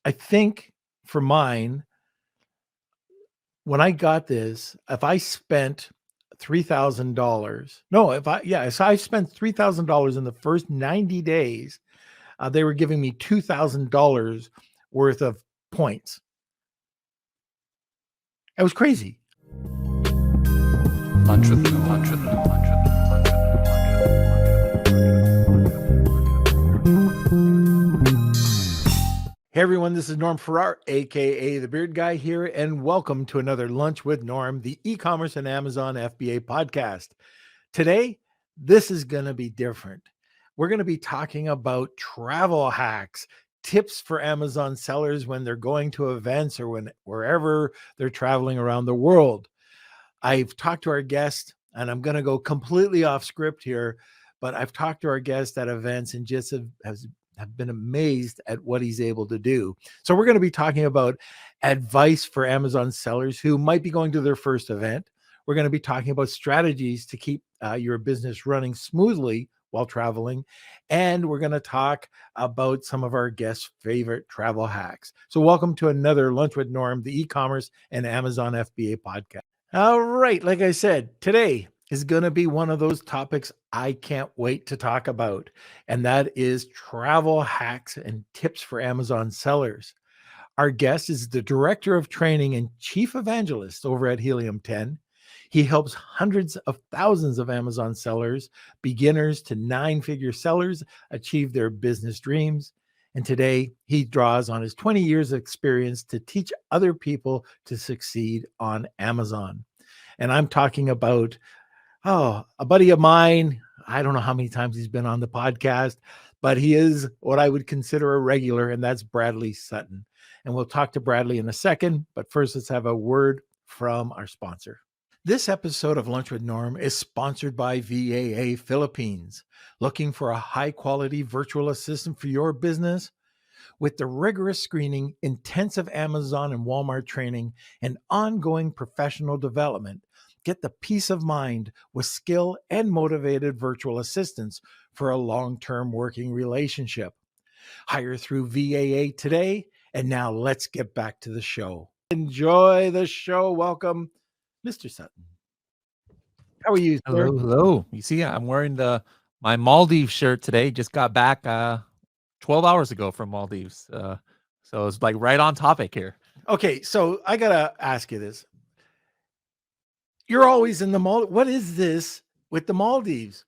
I think for mine, when I got this, if I spent $3,000, no, so I spent $3,000 in the first 90 days, they were giving me $2,000 worth of points. It was crazy. Lunch with Norm. Hey everyone, this is Norm Farrar, aka the Beard Guy here, and welcome to another Lunch with Norm, the e-commerce and Amazon FBA podcast. Today, this is going to be different. We're going to be talking about travel hacks, tips for Amazon sellers when they're going to events or wherever they're traveling around the world. I've talked to our guest, and I'm going to go completely off script here, but I've talked to our guest at events and just have been amazed at what he's able to do. So we're going to be talking about advice for Amazon sellers who might be going to their first event. We're going to be talking about strategies to keep your business running smoothly while traveling. And we're going to talk about some of our guests' favorite travel hacks. So welcome to another Lunch with Norm, the e-commerce and Amazon FBA podcast. All right, like I said, today is going to be one of those topics I can't wait to talk about, and that is travel hacks and tips for Amazon sellers. Our guest is the Director of Training and Chief Evangelist over at Helium 10. He helps hundreds of thousands of Amazon sellers, beginners to nine-figure sellers, achieve their business dreams. And today, he draws on his 20 years of experience to teach other people to succeed on Amazon. And I'm talking about, a buddy of mine. I don't know how many times he's been on the podcast, but he is what I would consider a regular, and that's Bradley Sutton. And we'll talk to Bradley in a second, but first let's have a word from our sponsor. This episode of Lunch with Norm is sponsored by VAA Philippines. Looking for a high-quality virtual assistant for your business? With the rigorous screening, intensive Amazon and Walmart training, and ongoing professional development, get the peace of mind with skill and motivated virtual assistants for a long-term working relationship. Hire through VAA today, and now let's get back to the show. Enjoy the show. Welcome, Mr. Sutton. How are you, sir? Hello. You see, I'm wearing my Maldives shirt today. Just got back 12 hours ago from Maldives. So it's like right on topic here. Okay, so I gotta ask you this. You're always in the Maldives. What is this with the Maldives?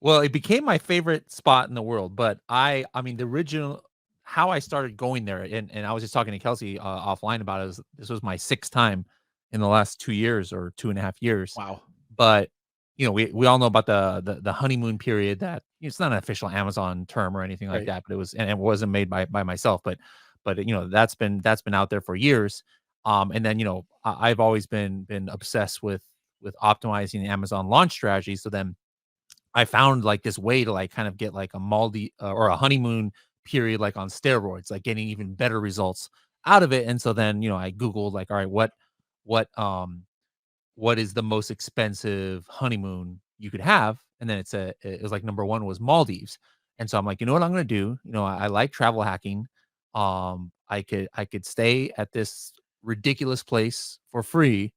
Well, it became my favorite spot in the world, but I mean, the original, how I started going there, and I was just talking to Kelsey offline about it. This was my sixth time in the last 2 years or 2.5 years. Wow. But we all know about the honeymoon period. That it's not an official Amazon term or anything like Right. that, but it wasn't made by myself. But that's been out there for years. And then I've always been obsessed with optimizing the Amazon launch strategy. So then I found like this way to like kind of get like a Maldi or a honeymoon period like on steroids, like getting even better results out of it. And so then I Googled like, all right, what what is the most expensive honeymoon you could have? And then it was like number one was Maldives. And so I'm like, you know what I'm gonna do? I like travel hacking. I could stay at this ridiculous place for free.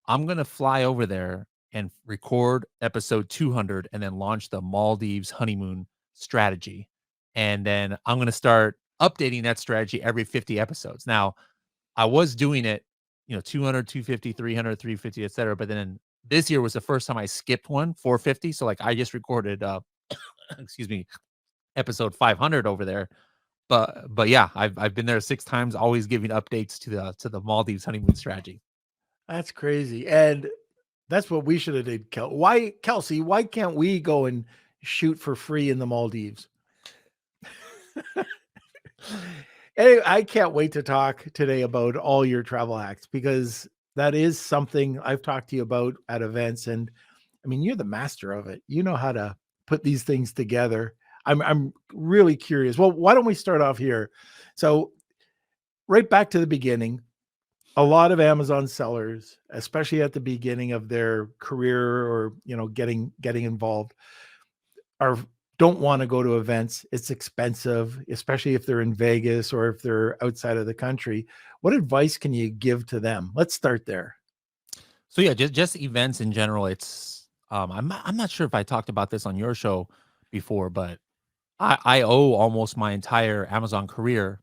I'm gonna fly over there and record episode 200 and then launch the Maldives honeymoon strategy. And then I'm gonna start updating that strategy every 50 episodes. Now, I was doing it 200, 250, 300, 350, etc. But then this year was the first time I skipped one, 450. So like I just recorded excuse me, episode 500 over there. But yeah, I've been there 6 times, always giving updates to the Maldives honeymoon strategy. That's crazy. And that's what we should have did. Kelsey, why can't we go and shoot for free in the Maldives? Anyway, I can't wait to talk today about all your travel hacks because that is something I've talked to you about at events. And I mean, you're the master of it. You know how to put these things together. I'm really curious. Well, why don't we start off here? So, right back to the beginning, a lot of Amazon sellers, especially at the beginning of their career or getting involved, are don't want to go to events. It's expensive, especially if they're in Vegas or if they're outside of the country. What advice can you give to them? Let's start there. So yeah, just events in general. It's I'm not sure if I talked about this on your show before, but I owe almost my entire Amazon career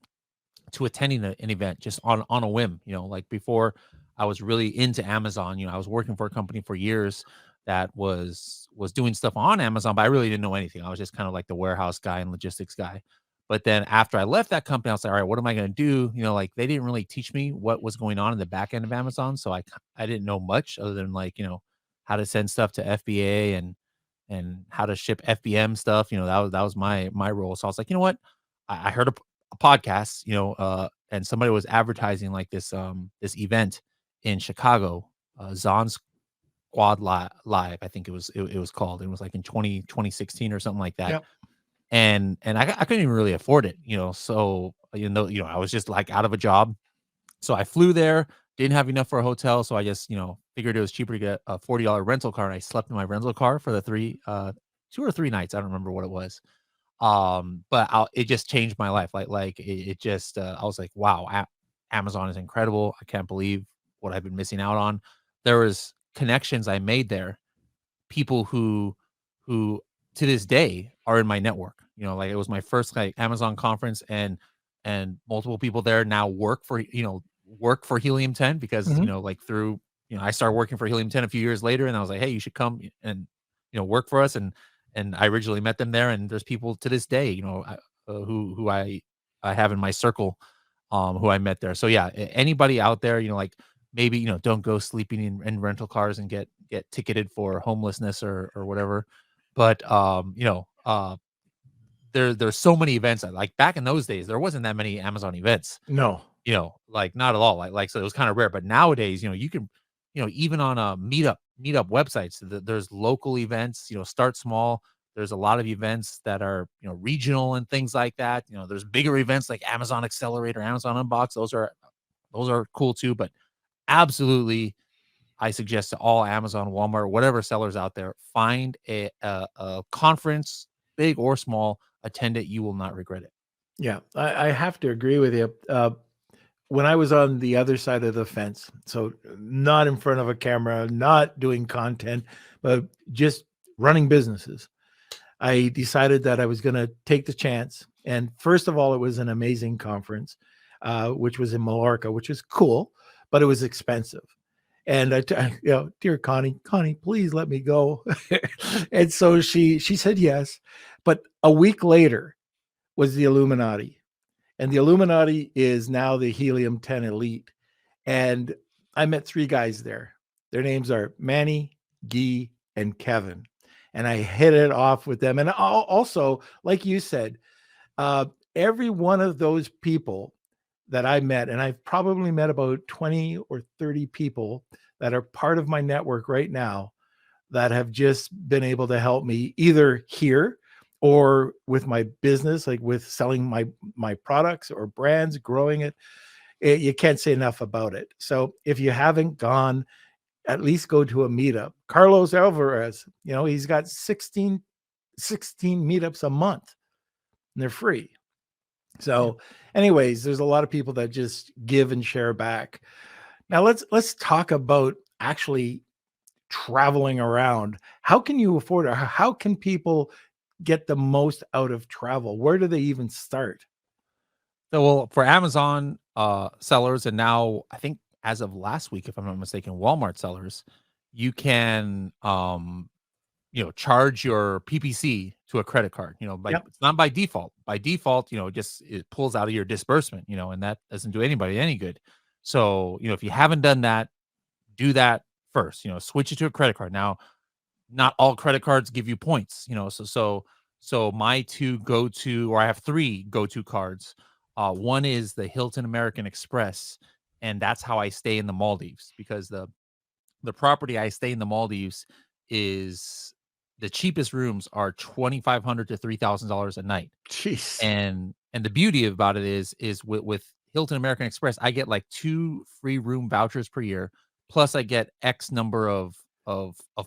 to attending an event just on a whim. Like before I was really into Amazon. I was working for a company for years that was doing stuff on Amazon, but I really didn't know anything. I was just kind of like the warehouse guy and logistics guy. But then after I left that company, I was like, all right, what am I going to do? Like they didn't really teach me what was going on in the back end of Amazon. So I didn't know much other than like, how to send stuff to FBA and how to ship FBM stuff. That was my role. So I was like, you know what? I heard a podcast, and somebody was advertising like this event in Chicago, Zon's Quad Live, I think it was called. It was like in 2016 or something like that. Yep. And I couldn't even really afford it, so I was just like out of a job. So I flew there, didn't have enough for a hotel, so I just, figured it was cheaper to get a $40 rental car, and I slept in my rental car for the 2 or 3 nights. I don't remember what it was. But it just changed my life. Like it just I was like, wow, Amazon is incredible. I can't believe what I've been missing out on. There was connections I made there, people who to this day are in my network. Like it was my first like Amazon conference, and multiple people there now work for Helium 10 because Mhm. like through I started working for Helium 10 a few years later, and I was like, hey, you should come and work for us. And I originally met them there, and there's people to this day, who I have in my circle, who I met there. So yeah, anybody out there, like maybe don't go sleeping in rental cars and get ticketed for homelessness or whatever. But there's so many events. Like back in those days, there wasn't that many Amazon events. No. Like not at all. Like so, it was kind of rare. But nowadays, you can, even on a meetup websites, there's local events. Start small. There's a lot of events that are regional and things like that. There's bigger events like Amazon Accelerator, Amazon Unbox. Those are cool too. But absolutely, I suggest to all Amazon, Walmart, whatever sellers out there, find a conference, big or small, attend it. You will not regret it. Yeah, I have to agree with you. When I was on the other side of the fence, so not in front of a camera, not doing content, but just running businesses, I decided that I was going to take the chance. And first of all, it was an amazing conference, which was in Mallorca, which is cool, but it was expensive. And dear Connie, please let me go. And so she said yes. But a week later was the Illuminati. And the Illuminati is now the Helium 10 Elite. And I met three guys there. Their names are Manny, Guy, and Kevin. And I hit it off with them. And also, like you said, uh, every one of those people that I met, and I've probably met about 20 or 30 people that are part of my network right now that have just been able to help me either here or with my business, like with selling my products or brands, growing it. You can't say enough about it. So if you haven't gone, at least go to a meetup. Carlos Alvarez, he's got 16 meetups a month, and they're free. Yeah. So anyways, there's a lot of people that just give and share back. Now let's talk about actually traveling around. How can you afford it? How can people get the most out of travel? Where do they even start? So, well, for Amazon sellers, and now I think as of last week, if I'm not mistaken, Walmart sellers, you can charge your PPC to a credit card. Yep. It's not by default. By default, just it pulls out of your disbursement. And that doesn't do anybody any good. So, if you haven't done that, do that first. Switch it to a credit card. Now, not all credit cards give you points. So my two go-to, or I have three go-to cards. One is the Hilton American Express, and that's how I stay in the Maldives, because the property I stay in the Maldives is the cheapest rooms are $2,500 to $3,000 a night. Jeez. And the beauty about it is with Hilton American Express, I get like 2 free room vouchers per year, plus I get X number of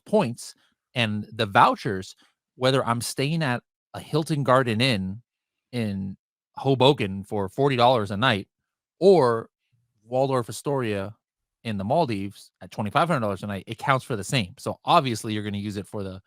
points, and the vouchers, whether I'm staying at a Hilton Garden Inn in Hoboken for $40 a night, or Waldorf Astoria in the Maldives at $2,500 a night, it counts for the same. So obviously you're going to use it for the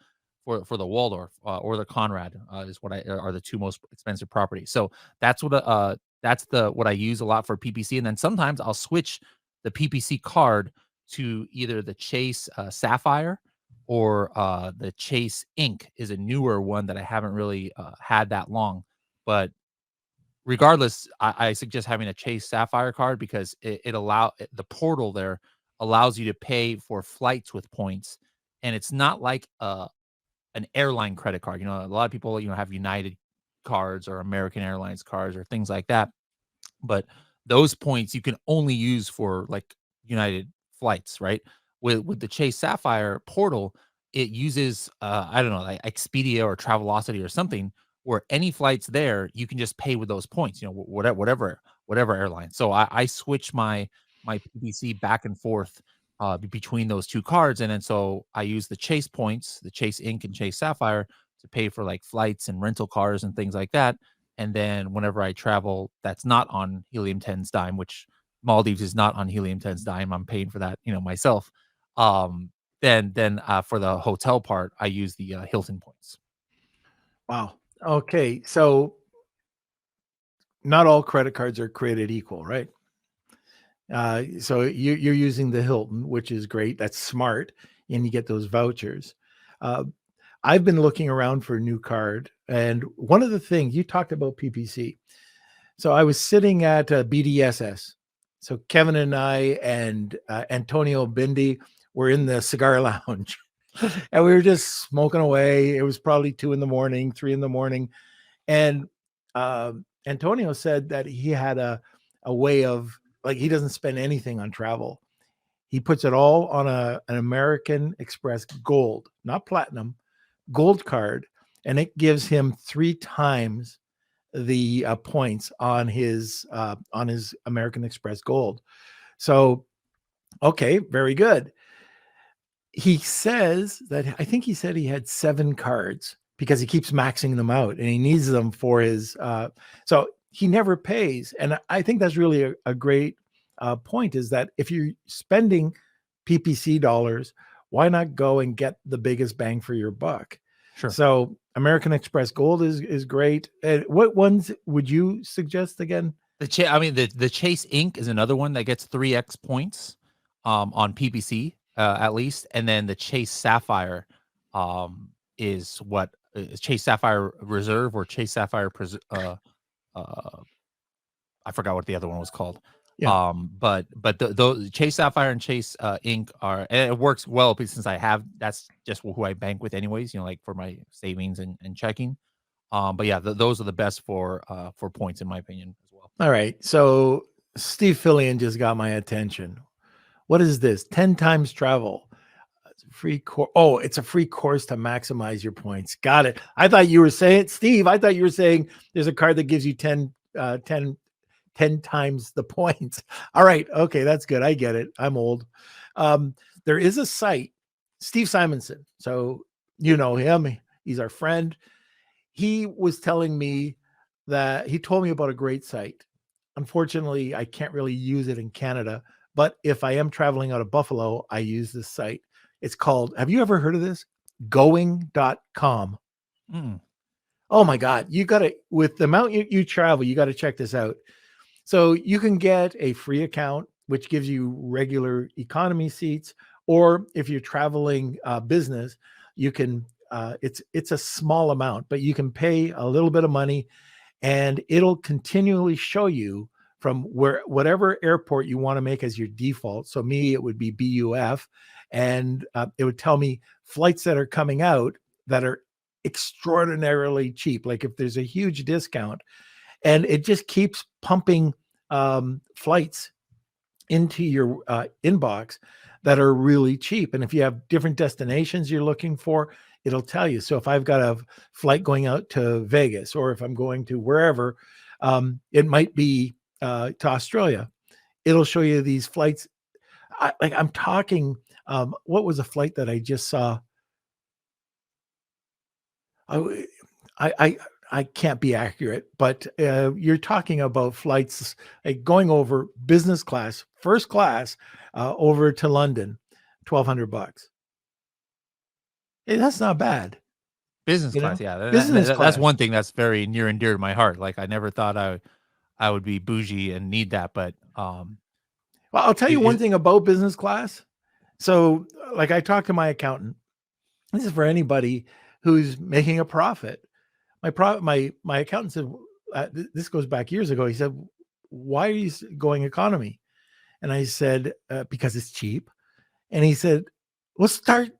the Waldorf or the Conrad is what I are the two most expensive properties. So that's the what I use a lot for PPC, and then sometimes I'll switch the PPC card to either the Chase Sapphire or the Chase Ink is a newer one that I haven't really had that long. But regardless, I suggest having a Chase Sapphire card because the portal there allows you to pay for flights with points, and it's not like an airline credit card. You know, a lot of people have United cards or American Airlines cards or things like that, but those points you can only use for like United flights, right? With the Chase Sapphire portal, it uses I don't know, like Expedia or Travelocity or something, where any flights there you can just pay with those points, whatever airline. So I switch my PPC back and forth between those two cards, and then so I use the Chase points, the Chase Ink and Chase Sapphire, to pay for like flights and rental cars and things like that. And then whenever I travel, that's not on Helium 10's dime, which Maldives is not on Helium 10's dime. I'm paying for that, myself. Um, then for the hotel part, I use the Hilton points. Wow. Okay. So not all credit cards are created equal, right? So you're using the Hilton, which is great. That's smart, and you get those vouchers. Uh, I've been looking around for a new card, and one of the things you talked about PPC. So I was sitting at BDSS. So Kevin and I and Antonio Bindi were in the cigar lounge, and we were just smoking away. It was probably 2 in the morning, 3 in the morning, and Antonio said that he had a way of, like, he doesn't spend anything on travel. He puts it all on an American Express Gold, not platinum, Gold card, and it gives him 3 times the points on his American Express Gold. So, okay, very good. He says that, I think he said he had 7 cards because he keeps maxing them out and he needs them for his. So he never pays, and I think that's really a great point. Is that if you're spending PPC dollars, why not go and get the biggest bang for your buck? Sure. So American Express Gold is great. And what ones would you suggest again? The Chase Ink is another one that gets 3x points on PPC at least, and then the Chase Sapphire is what is Chase Sapphire Reserve or Chase Sapphire I forgot what the other one was called. Yeah. But the Chase Sapphire and Chase Ink and it works well since that's just who I bank with anyways, like for my savings and checking. But yeah, those are the best for points in my opinion as well. All right. So Steve Fillion just got my attention. What is this? 10 times travel. It's a free course. Oh, it's a free course to maximize your points. Got it. I thought you were saying, Steve, I thought you were saying there's a card that gives you 10 times the points. All right. Okay. That's good. I get it. I'm old. There is a site, Steve Simonson. So you know him. He's our friend. He was telling me that he told me about a great site. Unfortunately, I can't really use it in Canada, but if I am traveling out of Buffalo, I use this site. It's called, have you ever heard of this? Going.com. Mm. Oh my God. You got to, with the amount you travel, you got to check this out. So you can get a free account, which gives you regular economy seats, or if you're traveling business, you can, it's a small amount, but you can pay a little bit of money and it'll continually show you from whatever airport you want to make as your default. So me, it would be BUF, and it would tell me flights that are coming out that are extraordinarily cheap. Like if there's a huge discount, and it just keeps pumping flights into your inbox that are really cheap. And if you have different destinations you're looking for, it'll tell you. So if I've got a flight going out to Vegas, or if I'm going to wherever, it might be to Australia, it'll show you these flights. I'm talking, what was a flight that I just saw? I can't be accurate, but you're talking about flights going over business class, first class, over to London, $1,200. Hey, that's not bad, Business you class, know. yeah, Business that's class. one thing that's very near and dear to my heart. Like, I never thought I would be bougie and need that, but, Well, I'll tell you one it thing about business class. So, like I talked to my accountant. This is for anybody who's making a profit. My accountant said, this goes back years ago. He said, "Why are you going economy?" And I said, "Because it's cheap." And he said, "Well, start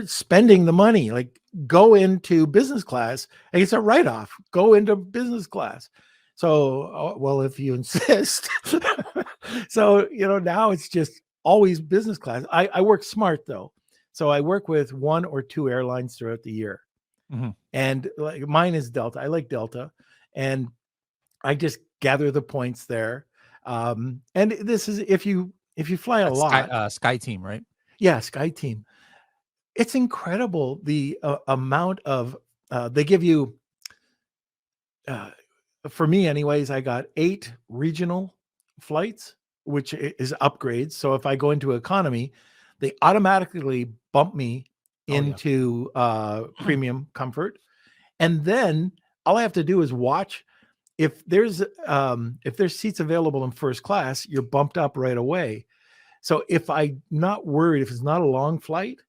spending the money. Like, go into business class. And it's a write off. Go into business class." So, well, if you insist. So, now it's just always business class. I work smart though. So I work with one or two airlines throughout the year. Mhm. And like mine is Delta. I like Delta. And I just gather the points there. And this is if you fly a That's Sky lot. Sky Team, right? Yeah, Sky Team. It's incredible the amount of they give you. Uh, for me, anyways, I got 8 regional flights, which is upgrades. So if I go into economy, they automatically bump me Oh, yeah. into premium comfort, and then all I have to do is watch if there's seats available in first class, you're bumped up right away. So if I'm not worried, if it's not a long flight,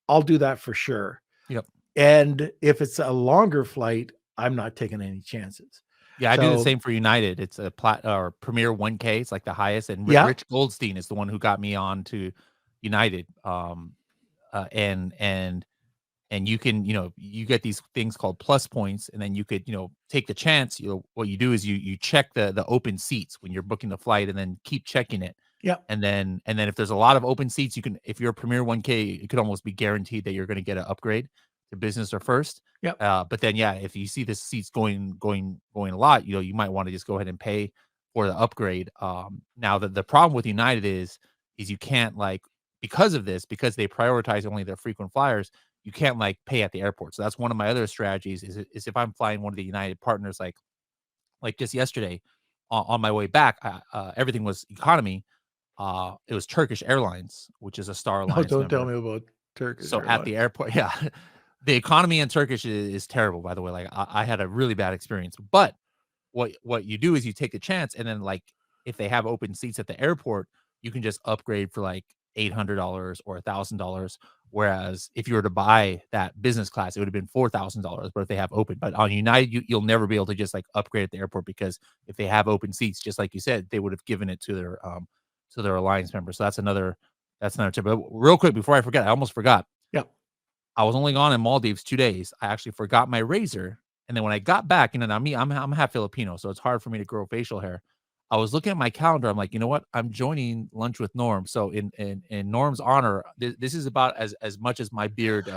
I'll do that for sure. Yep. And if it's a longer flight, I'm not taking any chances. Yeah, I do the So same for United. It's a or Premier 1K, it's like the highest, and yeah, Rich Goldstein is the one who got me on to United. And you can, you get these things called plus points, and then you could, take the chance. What you do is you check the open seats when you're booking the flight, and then keep checking it. yeah, And then if there's a lot of open seats, you can, if you're a Premier 1K, it could almost be guaranteed that you're going to get an upgrade to business or first. yeah. But then, yeah, if you see the seats going a lot, you might want to just go ahead and pay for the upgrade. Now the problem with United is you can't, like, because of this, because they prioritize only their frequent flyers, you can't, like, pay at the airport. So that's one of my other strategies is if I'm flying one of the United partners, like just yesterday, on my way back, everything was economy. It was Turkish Airlines, which is a Star Oh, Alliance don't tell member. me about Turkish So at Airlines. the airport, yeah, the economy in Turkish is terrible, by the way. Like, I had a really bad experience. But what you do is you take a chance, and then, like, if they have open seats at the airport, you can just upgrade for like $800 or $1,000. Whereas if you were to buy that business class, it would have been $4,000. But if they have open, but on United, you'll never be able to just, like, upgrade at the airport, because if they have open seats, just like you said, they would have given it to their alliance members. So that's another tip. But real quick before I forget, I almost forgot. Yeah. I was only gone in Maldives 2 days. I actually forgot my razor, and then when I got back, now me, I'm half Filipino, so it's hard for me to grow facial hair. I was looking at my calendar. I'm like, you know what? I'm joining Lunch with Norm. So in Norm's honor, this is about as much as my beard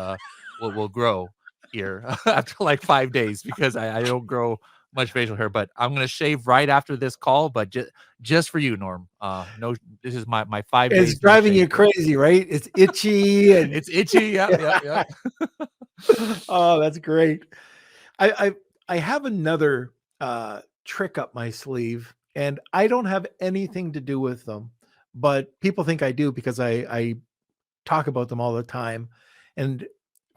will grow here after like 5 days, because I don't grow much facial hair. But I'm gonna shave right after this call. But just for you, Norm. No, this is my 5 It's days no driving shave. you crazy, right? It's itchy and It's itchy. Yep, yep, yep. oh, that's great. I I I have another trick up my sleeve, and I don't have anything to do with them, but people think I do because I talk about them all the time. And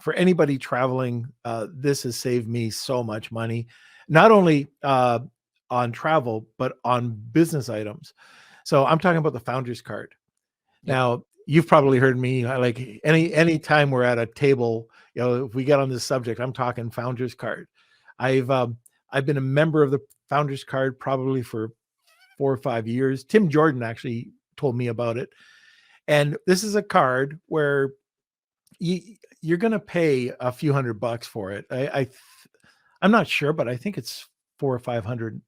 for anybody traveling, this has saved me so much money, not only on travel but on business items. So I'm talking about the founder's card. Yep. Now, you've probably heard me, I like any time we're at a table, if we get on this subject, I'm talking founder's card. I've been a member of the founder's card probably for 4 or 5 years. Tim Jordan actually told me about it. And this is a card where you're going to pay a few $100 for it. I'm not sure, but I think it's 400 or 500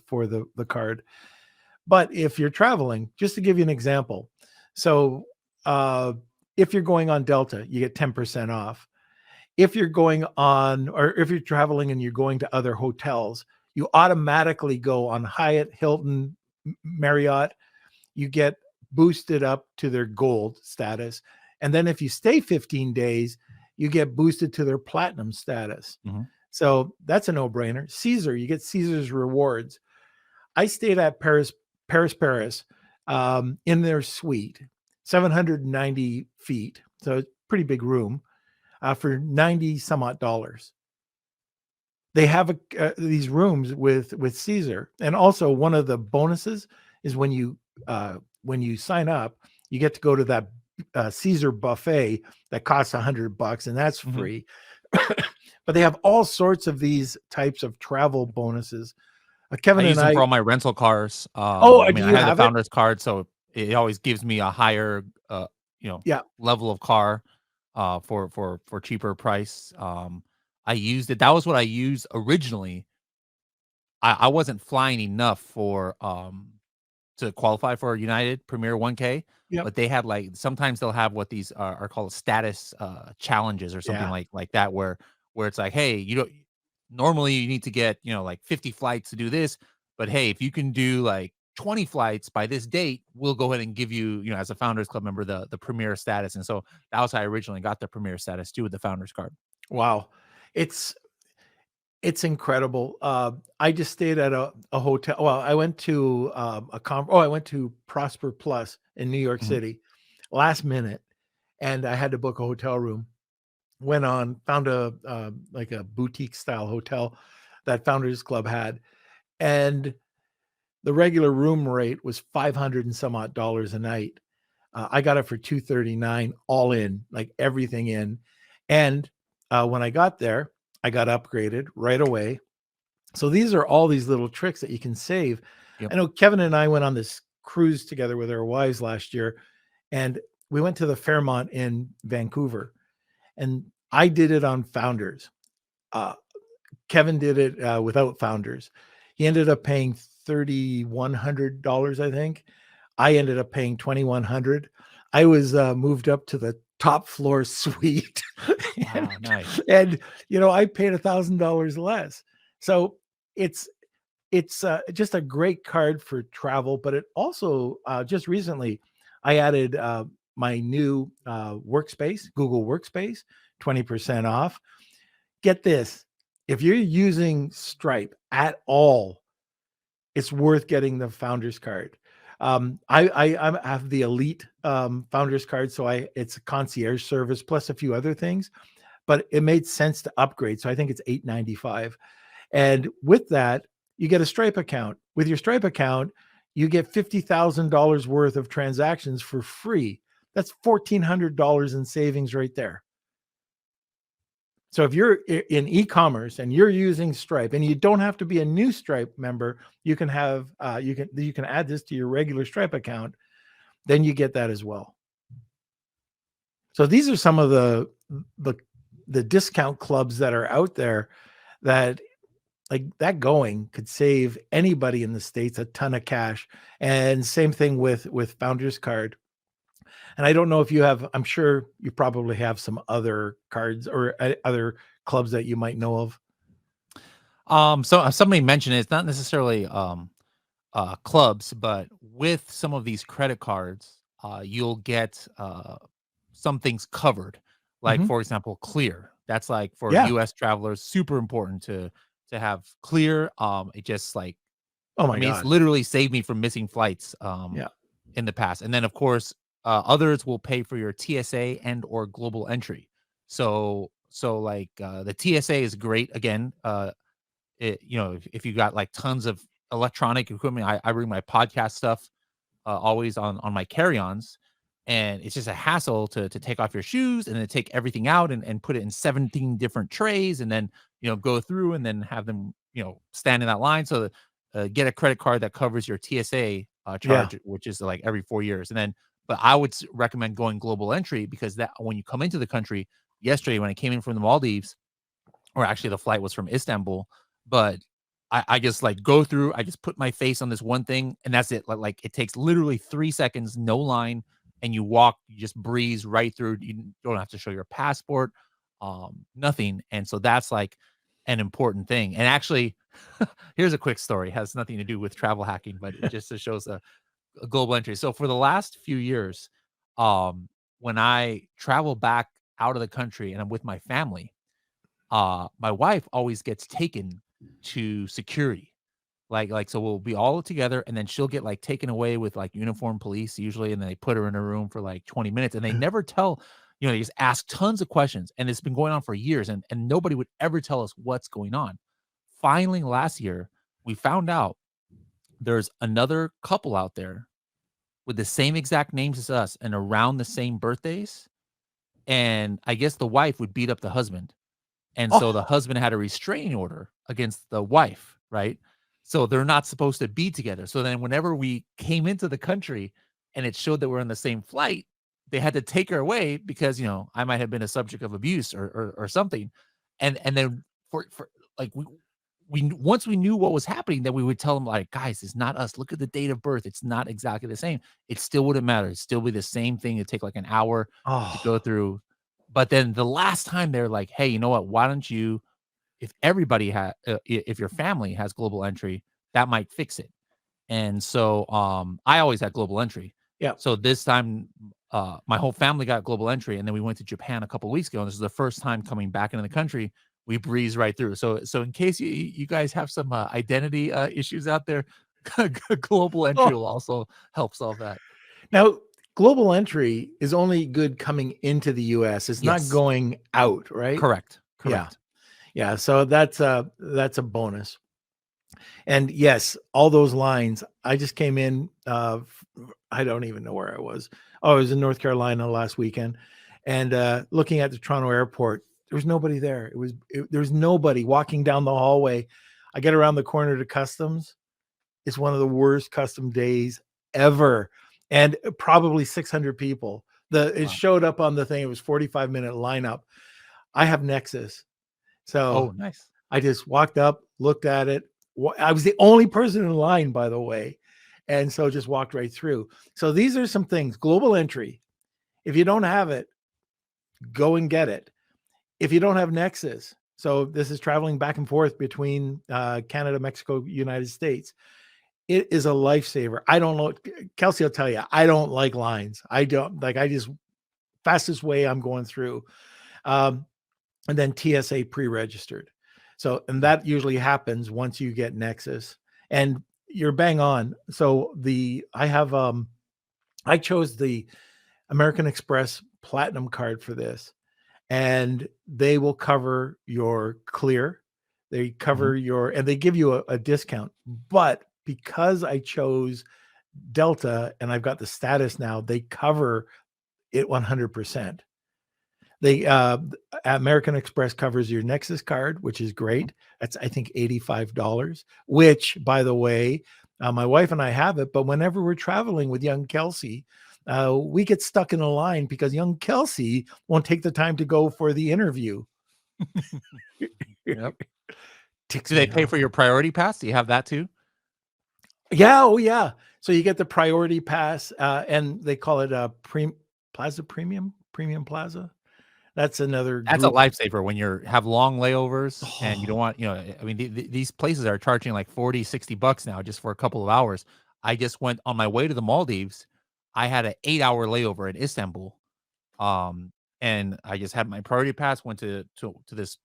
for the card. But if you're traveling, just to give you an example, so if you're going on Delta, you get 10% off. If you're going on, or if you're traveling and you're going to other hotels, you automatically go on Hyatt, Hilton, Marriott, you get boosted up to their gold status. And then if you stay 15 days, you get boosted to their platinum status. Mhm. So that's a no-brainer. Caesar, you get Caesar's rewards. I stayed at Paris, in their suite, 790 feet. So it's a pretty big room, for 90 some odd dollars. They have these rooms with Caesar, and also one of the bonuses is when you sign up, you get to go to that Caesar buffet that costs $100, and that's Hmm. free. But they have all sorts of these types of travel bonuses. I Kevin use and them for I. all my rental cars. Oh, I do mean, I you had the have it? founder's card, so it always gives me a higher, you know, Yeah. level of car, for cheaper price. I used it. That was what I used originally. I wasn't flying enough for to qualify for United Premier 1K, Yep. but they had like sometimes they'll have what these are called status challenges or something Yeah. like that where it's like, hey, you don't normally you need to get, like 50 flights to do this, but hey, if you can do like 20 flights by this date, we'll go ahead and give you, as a founders club member, the premier status. And so that was how I originally got the premier status too with the founders card. Wow. It's it's incredible. I just stayed at a hotel. Well, I went to I went to Prosper Plus in New York Mhm. City last minute, and I had to book a hotel room. Went on, found a like a boutique style hotel that Founders Club had, and the regular room rate was 500 and some odd dollars a night. I got it for 239 all in, like everything in. And when I got there, I got upgraded right away. So these are all these little tricks that you can save. Yep. I know Kevin and I went on this cruise together with our wives last year, and we went to the Fairmont in Vancouver, and I did it on Founders. Uh, Kevin did it without Founders. He ended up paying $3,100, I think. I ended up paying 2,100. I was moved up to the top floor suite, and, Wow, nice. and I paid $1,000 less. So it's just a great card for travel. But it also just recently, I added my new workspace, Google Workspace, 20% off. Get this: if you're using Stripe at all, it's worth getting the founders card. I have the elite founders card, so it's a concierge service plus a few other things, but it made sense to upgrade. So I think it's $8.95. And with that, you get a Stripe account. With your Stripe account, you get $50,000 worth of transactions for free. That's $1,400 in savings right there. So if you're in e-commerce and you're using Stripe, and you don't have to be a new Stripe member, you can have you can add this to your regular Stripe account, then you get that as well. So these are some of the the discount clubs that are out there that, like, that going could save anybody in the States a ton of cash. And same thing with Founders Card. And I don't know if you have, I'm sure you probably have some other cards or other clubs that you might know of. So somebody mentioned it's not necessarily clubs, but with some of these credit cards, you'll get some things covered. Like Mhm. for example, Clear. That's like for Yeah. U.S. travelers, super important to have Clear. It just like Oh I my mean, it's god. literally saved me from missing flights Yeah. in the past. And then of course, others will pay for your TSA and or global entry. So like the TSA is great. Again, if you got like tons of electronic equipment, I bring my podcast stuff always on my carry-ons, and it's just a hassle to take off your shoes and then take everything out and put it in 17 different trays and then go through and then have them stand in that line. So get a credit card that covers your TSA Yeah. charge, which is like every 4 years, and then but I would recommend going global entry because that when you come into the country. Yesterday when I came in from the Maldives, or actually the flight was from Istanbul, but I just like go through, I just put my face on this one thing and that's it. Like it takes literally 3 seconds, no line, and you walk, you just breeze right through. You don't have to show your passport, nothing. And so that's like an important thing. And actually, here's a quick story. It has nothing to do with travel hacking, but it just shows a global entry. So for the last few years, when I travel back out of the country and I'm with my family, my wife always gets taken to security. So we'll be all together, and then she'll get, like, taken away with, like, uniformed police usually, and then they put her in a room for, like, 20 minutes, and they never tell they just ask tons of questions, and it's been going on for years, and nobody would ever tell us what's going on. Finally, last year, we found out there's another couple out there with the same exact names as us and around the same birthdays, and I guess the wife would beat up the husband. And so the Oh, husband had a restraining order against the wife, right? So they're not supposed to be together. So then whenever we came into the country and it showed that we're on the same flight, they had to take her away because, I might have been a subject of abuse or something. And then for like once we knew what was happening, then we would tell them, like, guys, it's not us. Look at the date of birth. It's not exactly the same. It still wouldn't matter. It'd still be the same thing. It'd take like an hour to go oh, through. But then the last time they're like, hey, you know what? Why don't you, if everybody if your family has global entry, that might fix it. And so I always had global entry. yeah. So this time my whole family got global entry, and then we went to Japan a couple weeks ago, and this is the first time coming back into the country. We breezed right through. So in case you guys have some identity issues out there, global entry Oh, will also help solve that. now global entry is only good coming into the US. It's not Yes, going out, right? correct, Yeah. correct. Yeah. So that's a bonus. And yes, all those lines. I just came in. I don't even know where I was. Oh, I was in North Carolina last weekend, and looking at the Toronto airport, there was nobody there. There was nobody walking down the hallway. I get around the corner to customs. It's one of the worst custom days ever, and probably 600 people. It Wow. showed up on the thing. It was 45-minute lineup. I have Nexus, so Oh, nice. I just walked up, looked at it. I was the only person in line, by the way. And so just walked right through. So these are some things. Global entry. If you don't have it, go and get it. If you don't have Nexus, so this is traveling back and forth between Canada, Mexico, United States. It is a lifesaver. I don't know. Kelsey will tell you, I don't like lines. I don't like, I just, fastest way I'm going through. Um, and then TSA pre-registered. So, and that usually happens once you get Nexus. And you're bang on. So I chose the American Express Platinum card for this, and they will cover your clear. They Mhm. cover and they give you a discount. But because I chose Delta and I've got the status now, they cover it 100%. They American Express covers your Nexus card, which is great. That's, I think, $85, which, by the way, my wife and I have it, but whenever we're traveling with young Kelsey, we get stuck in a line because young Kelsey won't take the time to go for the interview. Yep. Ticks Do they me pay off. for your priority pass? Do you have that too? Yeah, oh yeah. So you get the priority pass, and they call it a Plaza Premium Plaza. That's another That's a group. lifesaver when you're have long layovers and you don't Oh, want, I mean, these places are charging like 40, $60 now just for a couple of hours. I just went on my way to the Maldives. I had an 8-hour layover in Istanbul. Um, and I just had my priority pass, went to this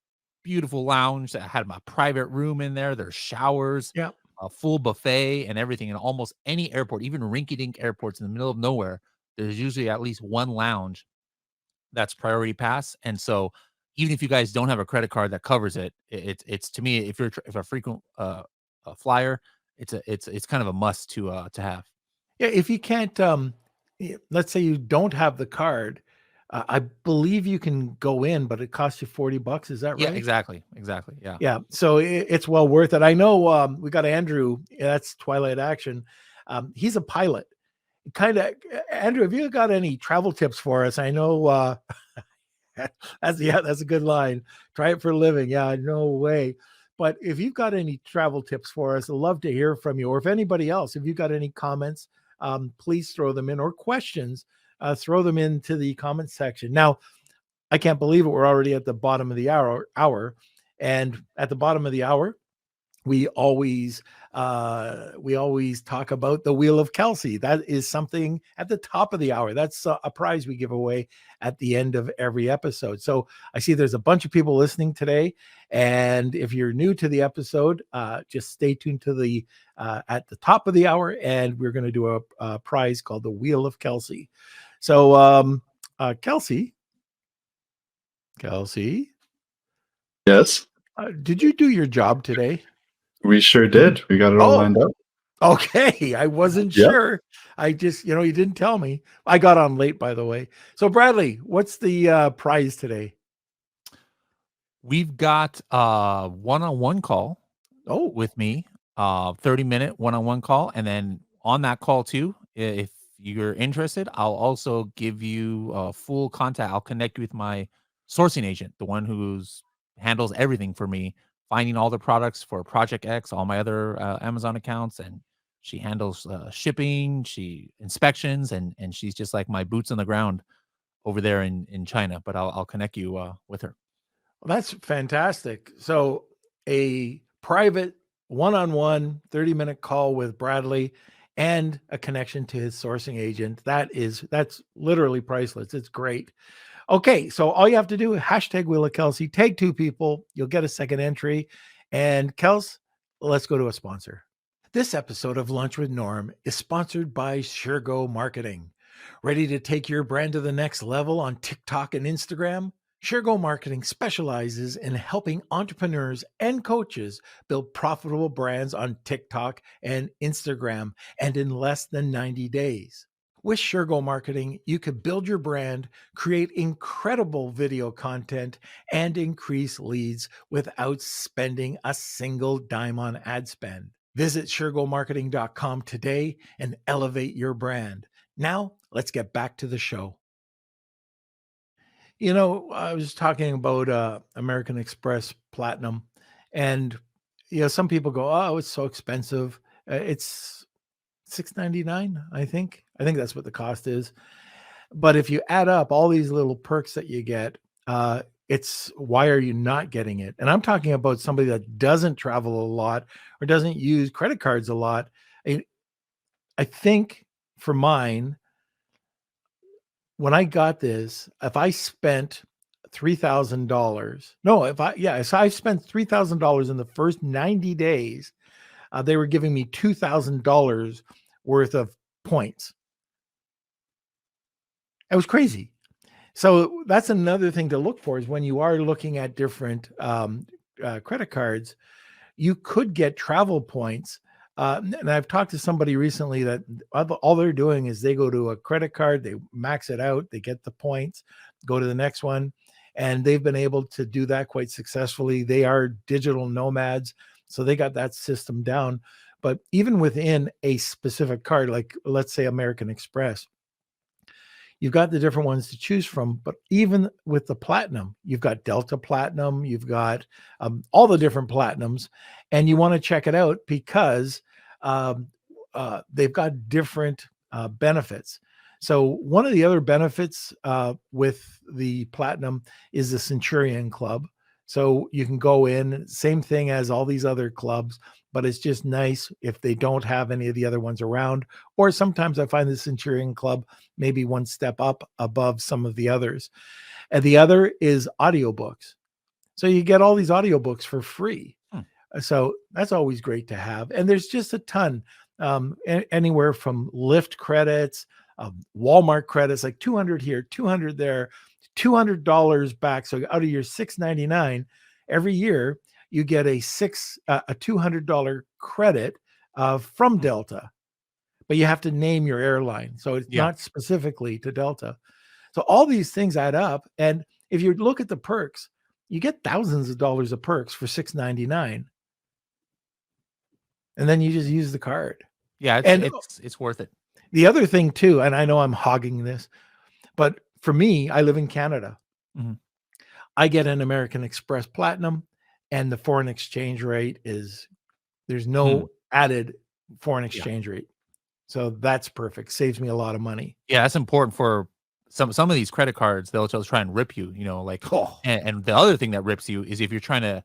beautiful lounge that had my private room in there. There's showers, yeah. a full buffet and everything. In almost any airport, even rinky-dink airports in the middle of nowhere, there's usually at least one lounge that's priority pass. And so even if you guys don't have a credit card that covers it, it's to me, if you're if a frequent a flyer, it's kind of a must to have. Yeah, if you can't, let's say you don't have the card, I believe you can go in, but it costs you $40. Is that Yeah, right? exactly. Exactly. Yeah. Yeah. So it's well worth it. I know we got Andrew. That's Twilight Action. He's a pilot. Kind of, Andrew, have you got any travel tips for us? I know that's a good line. Try it for a living. Yeah, no way. But if you've got any travel tips for us, I'd love to hear from you. Or if anybody else, if you've got any comments, please throw them in, or questions, throw them into the comment section. Now, I can't believe it. We're already at the bottom of the hour. And at the bottom of the hour, we always We always talk about the Wheel of Kelsey. That is something at the top of the hour. That's a prize we give away at the end of every episode. So I see there's a bunch of people listening today. And if you're new to the episode, just stay tuned to the at the top of the hour, and we're going to do a prize called the Wheel of Kelsey. So, Kelsey, Yes, did you do your job today? we sure did. We got it all lined up. Okay, I wasn't Yep. sure. I just, you didn't tell me. I got on late, by the way. So, Bradley, what's the prize today? We've got a one-on-one call Oh, with me, 30-minute one-on-one call. And then on that call too, if you're interested, I'll also give you full contact. I'll connect you with my sourcing agent, the one who's handles everything for me, finding all the products for Project X, all my other Amazon accounts, and she handles shipping, inspections, and she's just like my boots on the ground over there in China. But I'll connect you with her. well, that's fantastic. So, a private one-on-one 30-minute call with Bradley and a connection to his sourcing agent. That's literally priceless. It's great. Okay, so all you have to do is hashtag Wheel of Kelsey, tag 2 people, you'll get a second entry. And Kels, let's go to a sponsor. This episode of Lunch with Norm is sponsored by SureGo Marketing. Ready to take your brand to the next level on TikTok and Instagram? SureGo Marketing specializes in helping entrepreneurs and coaches build profitable brands on TikTok and Instagram, and in less than 90 days. With SureGo Marketing, you could build your brand, create incredible video content, and increase leads without spending a single dime on ad spend. Visit SureGoMarketing.com today and elevate your brand. Now, let's get back to the show. I was talking about American Express Platinum, and some people go, "Oh, it's so expensive." It's $6.99, I think. I think that's what the cost is. But if you add up all these little perks that you get, it's why are you not getting it? And I'm talking about somebody that doesn't travel a lot or doesn't use credit cards a lot. I think for mine, when I got this, if I spent $3,000, if I spent $3,000 in the first 90 days, they were giving me $2,000 worth of points. It was crazy. So that's another thing to look for, is when you are looking at different credit cards, you could get travel points. And I've talked to somebody recently that all they're doing is they go to a credit card, they max it out, they get the points, go to the next one. And they've been able to do that quite successfully. They are digital nomads, so they got that system down. But even within a specific card, like let's say American Express, you've got the different ones to choose from. But even with the Platinum, you've got Delta Platinum, you've got all the different Platinums, and you want to check it out because they've got different benefits. So one of the other benefits with the Platinum is the Centurion Club. So you can go in, same thing as all these other clubs, but it's just nice if they don't have any of the other ones around. Or sometimes I find the Centurion Club maybe one step up above some of the others. And the other is audiobooks. So you get all these audiobooks for free. So that's always great to have. And there's just a ton, anywhere from Lyft credits, Walmart credits, like 200 here, 200 there, $200 back. So out of your $6.99 every year, you get a $200 credit from Delta, but you have to name your airline. So it's not specifically to Delta. So all these things add up. And if you look at the perks, you get thousands of dollars of perks for $6.99. And then you just use the card. Yeah, it's worth it. The other thing too, and I know I'm hogging this, but for me, I live in Canada. Mm-hmm. I get an American Express Platinum, and the foreign exchange rate there's no added foreign exchange rate. So that's perfect. Saves me a lot of money. Yeah, that's important for some of these credit cards. They'll just try and rip you, and the other thing that rips you is if you're trying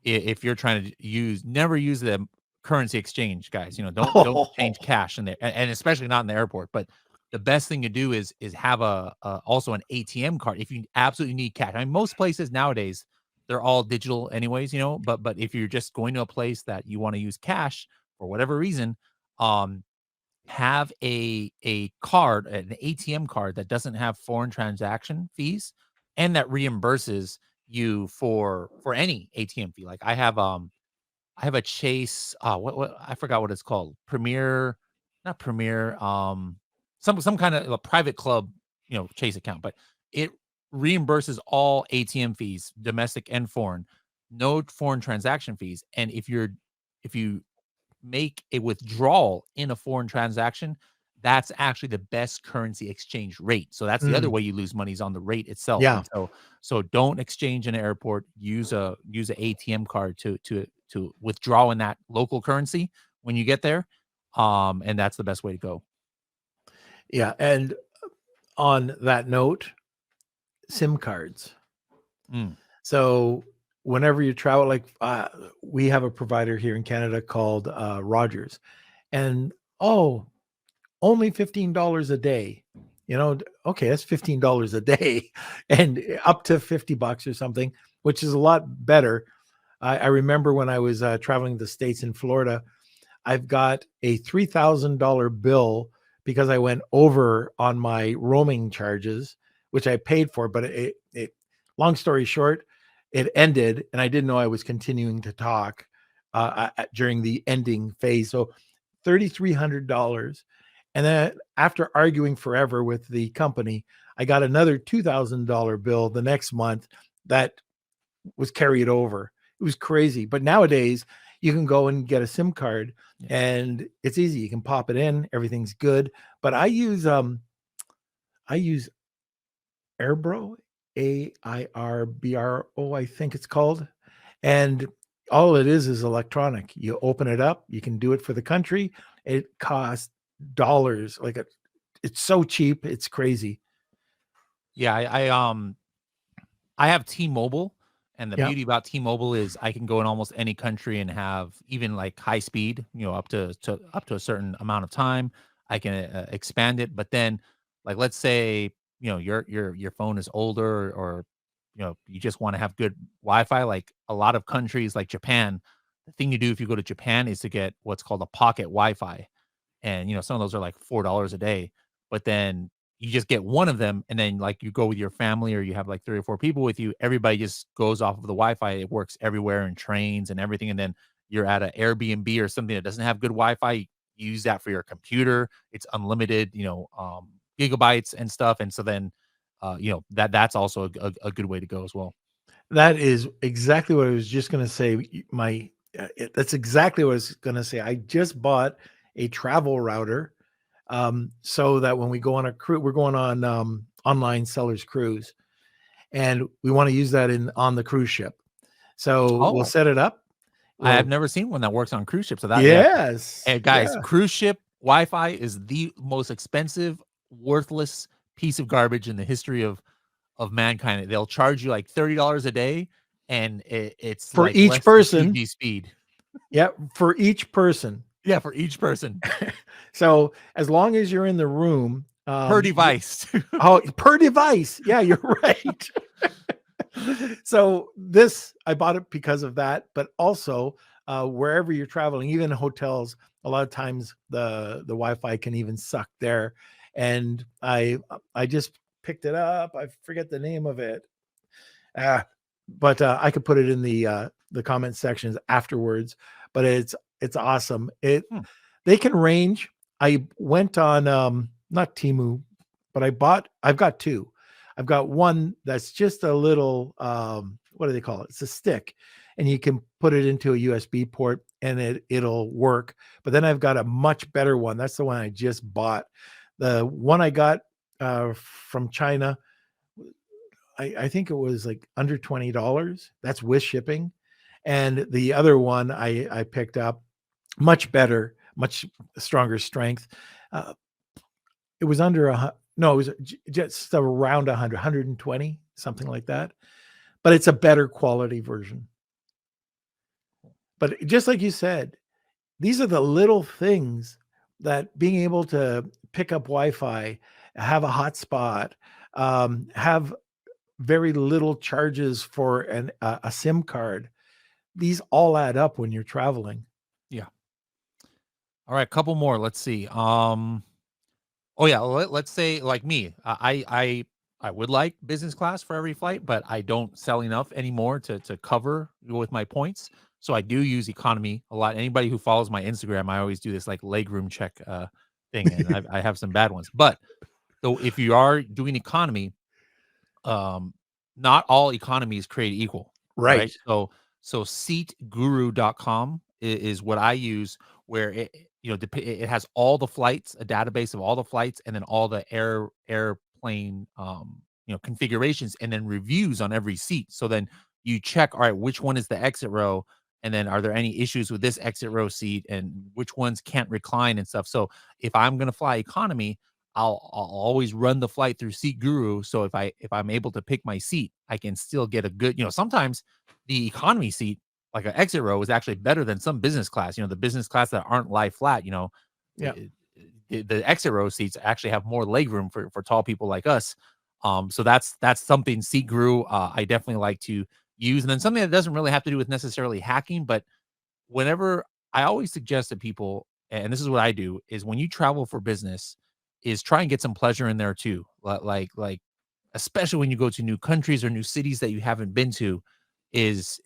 to never use the currency exchange, guys. Don't change cash in there, and especially not in the airport. But the best thing to do is have also an ATM card if you absolutely need cash. I mean, most places nowadays they're all digital anyways, but if you're just going to a place that you want to use cash for whatever reason, have a card, an ATM card that doesn't have foreign transaction fees and that reimburses you for any ATM fee. Like I have a Chase, what I forgot what it's called. Premier, not Premier, some kind of a private club, Chase account, but it reimburses all ATM fees, domestic and foreign, no foreign transaction fees. And if you make a withdrawal in a foreign transaction, that's actually the best currency exchange rate. So that's the other way you lose money is on the rate itself. Yeah. And so don't exchange in an airport. Use a ATM card to withdraw in that local currency when you get there. And that's the best way to go. Yeah. And on that note, SIM cards. So whenever you travel, like we have a provider here in Canada called Rogers, and only $15 a day. Okay, that's $15 a day, and up to $50 or something, which is a lot better. I remember when I was traveling the States in Florida, I've got a $3,000 bill because I went over on my roaming charges, which I paid for. But it long story short, it ended, and I didn't know I was continuing to talk during the ending phase. So $3,300. And then after arguing forever with the company, I got another $2,000 bill the next month that was carried over. It was crazy. But nowadays, you can go and get a SIM card, and it's easy. You can pop it in. Everything's good. But I use Airbro, AIRBRO, I think it's called. And all it is electronic. You open it up. You can do it for the country. It costs dollars. It's so cheap. It's crazy. Yeah, I have T-Mobile, and the beauty about T-Mobile is I can go in almost any country and have even like high speed, up to a certain amount of time. I can expand it, but then like let's say your phone is older, or you just want to have good Wi-Fi. Like a lot of countries like Japan, the thing you do if you go to Japan is to get what's called a pocket Wi-Fi. And some of those are like $4 a day, but then you just get one of them, and then like you go with your family, or you have like 3 or 4 people with you, everybody just goes off of the Wi-Fi. It works everywhere in trains and everything. And then you're at an Airbnb or something that doesn't have good Wi-Fi, you use that for your computer. It's unlimited, gigabytes and stuff. And so then that's also a good way to go as well. That is exactly what I was just going to say. That's exactly what I was going to say. I just bought a travel router, so that when we go on a cruise, we're going on online sellers cruise, and we want to use that on the cruise ship. So we'll set it up. I have never seen one that works on cruise ships. So that, yes. And guys, cruise ship Wi-Fi is the most expensive, worthless piece of garbage in the history of mankind. They'll charge you like $30 a day, and it's for like each person. 2G speed. Yeah, for each person. Yeah, for each person. So as long as you're in the room, per device. Per device. Yeah, you're right. So I bought it because of that, but also wherever you're traveling, even hotels, a lot of times the Wi-Fi can even suck there. And I just picked it up. I forget the name of it. But I could put it in the comment sections afterwards. But it's awesome. They can range. I went on not Temu, but I've got 2. I've got one that's just a little what do they call it? It's a stick, and you can put it into a USB port and it'll work. But then I've got a much better one. That's the one I just bought. The one I got from China, I think it was like under $20. That's with shipping. And the other one I picked up, much better, much stronger strength. It was under it was just around 120, something like that. But it's a better quality version. But just like you said, These are the little things that being able to pick up Wi-Fi, have a hotspot, have very little charges for a SIM card. These all add up when you're traveling. Yeah. All right, couple more. Let's see. Oh yeah, let's say like me. I would like business class for every flight, but I don't sell enough anymore to cover with my points. So I do use economy a lot. Anybody who follows my Instagram, I always do this like legroom check thing, and I have some bad ones. But so if you are doing economy, not all economies create equal, right? Right. So seatguru.com is what I use, where it has all the flights, a database of all the flights, and then all the airplane configurations, and then reviews on every seat. So then you check, all right, which one is the exit row, and then are there any issues with this exit row seat, and which ones can't recline and stuff. So if I'm gonna fly economy, I'll always run the flight through Seat Guru. So if I'm able to pick my seat, I can still get a good, sometimes the economy seat, like an exit row, is actually better than some business class. The business class that aren't lie flat, Yeah. the exit row seats actually have more leg room for tall people like us. So that's something Seat Guru I definitely like to use. And then something that doesn't really have to do with necessarily hacking, but whenever I always suggest to people, and this is what I do, is when you travel for business, is try and get some pleasure in there too. Like especially when you go to new countries or new cities that you haven't been to, is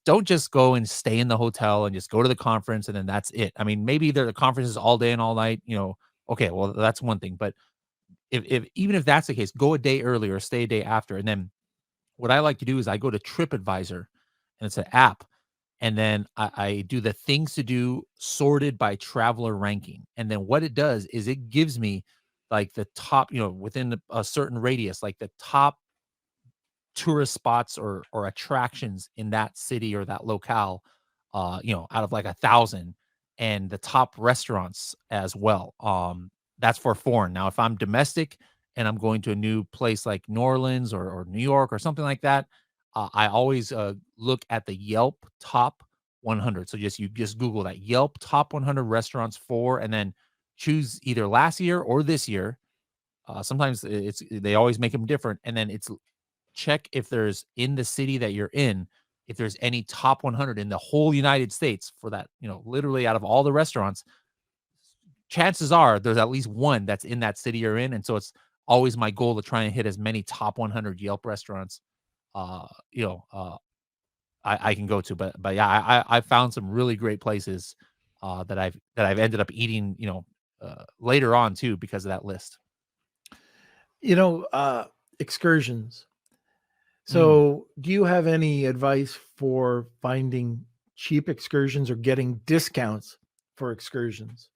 don't just go and stay in the hotel and just go to the conference and then that's it. I mean, maybe the conference is all day and all night, okay, well that's one thing. But if even if that's the case, go a day earlier or stay a day after. And then what I like to do is I go to TripAdvisor, and it's an app, and then I do the things to do sorted by traveler ranking. And then what it does is it gives me like the top, within a certain radius, like the top tourist spots or attractions in that city or that locale, out of like 1,000, and the top restaurants as well. That's for foreign. Now, if I'm domestic and I'm going to a new place like New Orleans or New York or something like that, I always look at the Yelp top 100. So you just Google that Yelp top 100 restaurants for, and then choose either last year or this year. Sometimes they always make them different, and then it's check if there's in the city that you're in, if there's any top 100 in the whole United States for that, literally out of all the restaurants, chances are there's at least one that's in that city you're in. And so it's always my goal to try and hit as many top 100 Yelp restaurants, uh, you know, uh, I can go to. But yeah, I found some really great places that I've ended up eating, later on too, because of that list. Excursions. Mm. So, do you have any advice for finding cheap excursions or getting discounts for excursions?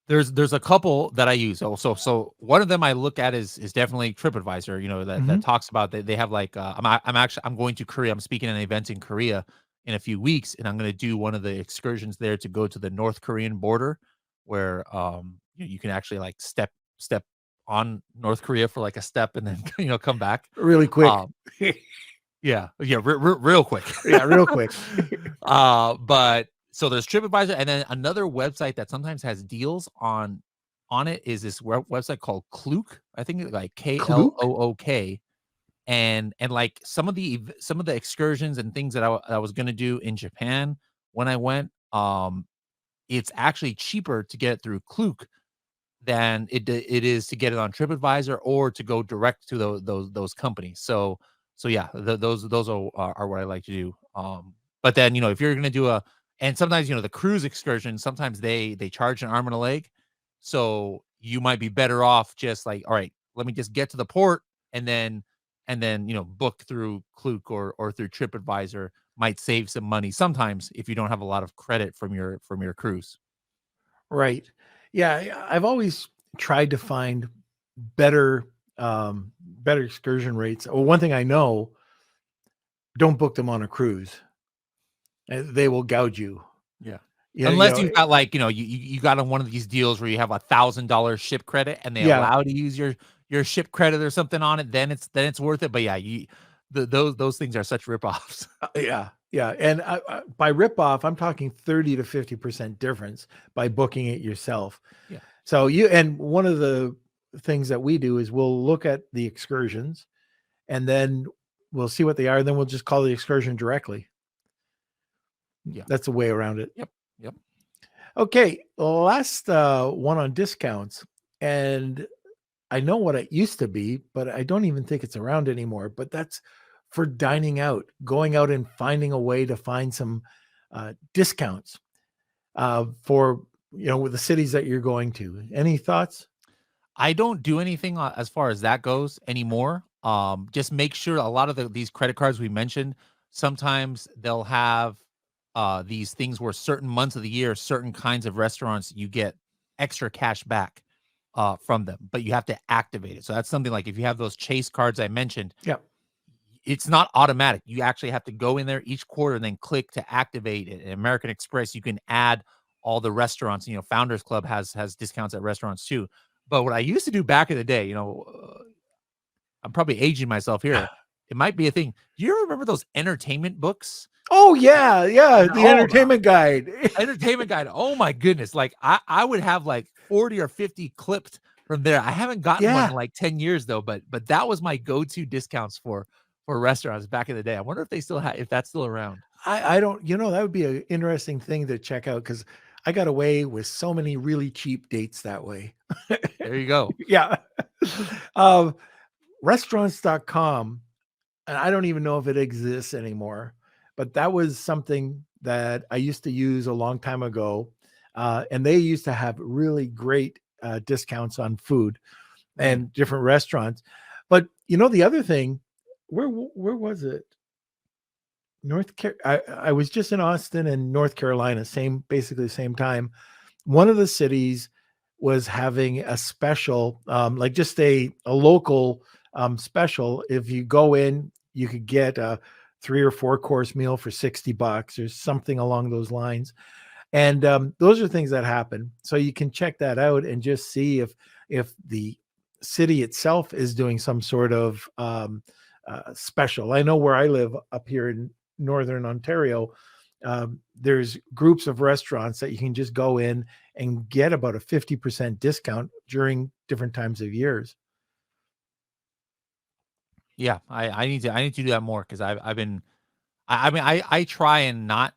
There's a couple that I use. So one of them I look at is definitely TripAdvisor. That Mhm. talks about they have like I'm going to Korea. I'm speaking at an event in Korea in a few weeks, and I'm going to do one of the excursions there to go to the North Korean border, where you can actually like step on North Korea for like a step and then come back. Really quick. Um, yeah, real quick. Yeah, real quick. But so there's TripAdvisor, and then another website that sometimes has deals on it is this website called Klook. I think like Klook, and like some of the excursions and things that I was gonna do in Japan when I went, it's actually cheaper to get it through Klook than it is to get it on TripAdvisor or to go direct to those companies. So yeah, those are what I like to do. But then if you're gonna do and sometimes the cruise excursion, sometimes they charge an arm and a leg, so you might be better off just like, all right, let me just get to the port and then book through Klook or through TripAdvisor. Might save some money sometimes if you don't have a lot of credit from your cruise. Right. Yeah, I've always tried to find better better excursion rates. Well, one thing I know, don't book them on a cruise. They will gouge you. Yeah. Yeah, Unless you've got like, you got on one of these deals where you have $1,000 ship credit and they Yeah. allow to use your ship credit or something on it, then it's worth it. But yeah, those things are such ripoffs. Yeah. Yeah, and by ripoff, I'm talking 30 to 50% difference by booking it yourself. Yeah. So and one of the things that we do is we'll look at the excursions and then we'll see what they are. And then we'll just call the excursion directly. Yeah. That's the way around it. Yep. Yep. Okay. Last one on discounts. And I know what it used to be, but I don't even think it's around anymore. But that's for dining out, going out and finding a way to find some discounts for, with the cities that you're going to. Any thoughts? I don't do anything as far as that goes anymore. Just make sure a lot of these credit cards we mentioned, sometimes they'll have these things where certain months of the year, certain kinds of restaurants, you get extra cash back from them, but you have to activate it. So that's something like if you have those Chase cards I mentioned, Yeah. it's not automatic. You actually have to go in there each quarter and then click to activate it. At American Express, you can add all the restaurants. Founders Club has discounts at restaurants too. But what I used to do back in the day, I'm probably aging myself here. It might be a thing. Do you remember those entertainment books? Oh yeah, the entertainment guide. Entertainment guide. Oh my goodness! Like I would have like 40 or 50 clipped from there. I haven't gotten one in like 10 years though. But that was my go-to discounts for restaurants back in the day. I wonder if they still if that's still around. I don't. That would be an interesting thing to check out because I got away with so many really cheap dates that way. There you go. Yeah. Restaurants.com, and I don't even know if it exists anymore, but that was something that I used to use a long time ago. And they used to have really great discounts on food and different restaurants. But the other thing, where was it? I was just in Austin and North Carolina, basically the same time. One of the cities was having a special, like just a local special. If you go in, you could get a 3 or 4 course meal for $60 or something along those lines. And those are things that happen. So you can check that out and just see if the city itself is doing some sort of special. I know where I live up here in Northern Ontario, there's groups of restaurants that you can just go in and get about a 50% discount during different times of years. Yeah, I need to do that more because I try and not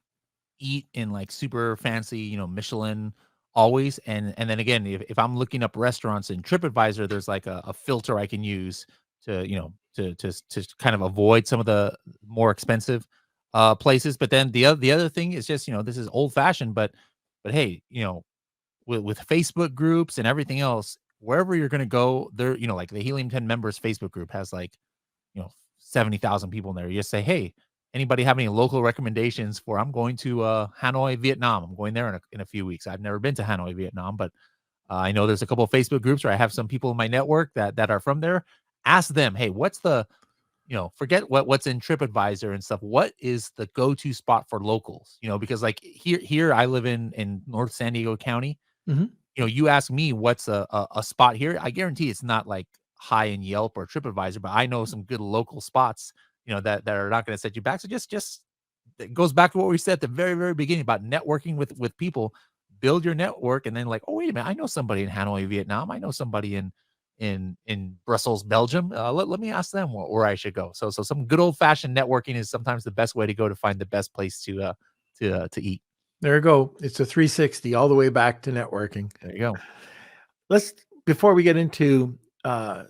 eat in like super fancy, Michelin always. And then again, if I'm looking up restaurants in TripAdvisor, there's like a filter I can use to, to kind of avoid some of the more expensive places. But then the other thing is just, this is old fashioned, but hey, with Facebook groups and everything else, wherever you're going to go there, like the Helium 10 members Facebook group has like, 70,000 people in there. You just say, hey, anybody have any local recommendations for, I'm going to Hanoi, Vietnam. I'm going there in a few weeks. I've never been to Hanoi, Vietnam, but I know there's a couple of Facebook groups where I have some people in my network that are from there. Ask them, hey, what's the, forget what's in TripAdvisor and stuff. What is the go-to spot for locals? Because like here I live in North San Diego County. Mm-hmm. You ask me what's a spot here, I guarantee it's not like high in Yelp or TripAdvisor, but I know some good local spots, that are not going to set you back. So just it goes back to what we said at the very, very beginning about networking with people. Build your network, and then like, oh wait a minute, I know somebody in Hanoi, Vietnam. I know somebody in Brussels, Belgium. Let me ask them where I should go. So some good old fashioned networking is sometimes the best way to go to find the best place to eat. There you go. It's a 360 all the way back to networking. There you go. Before we get into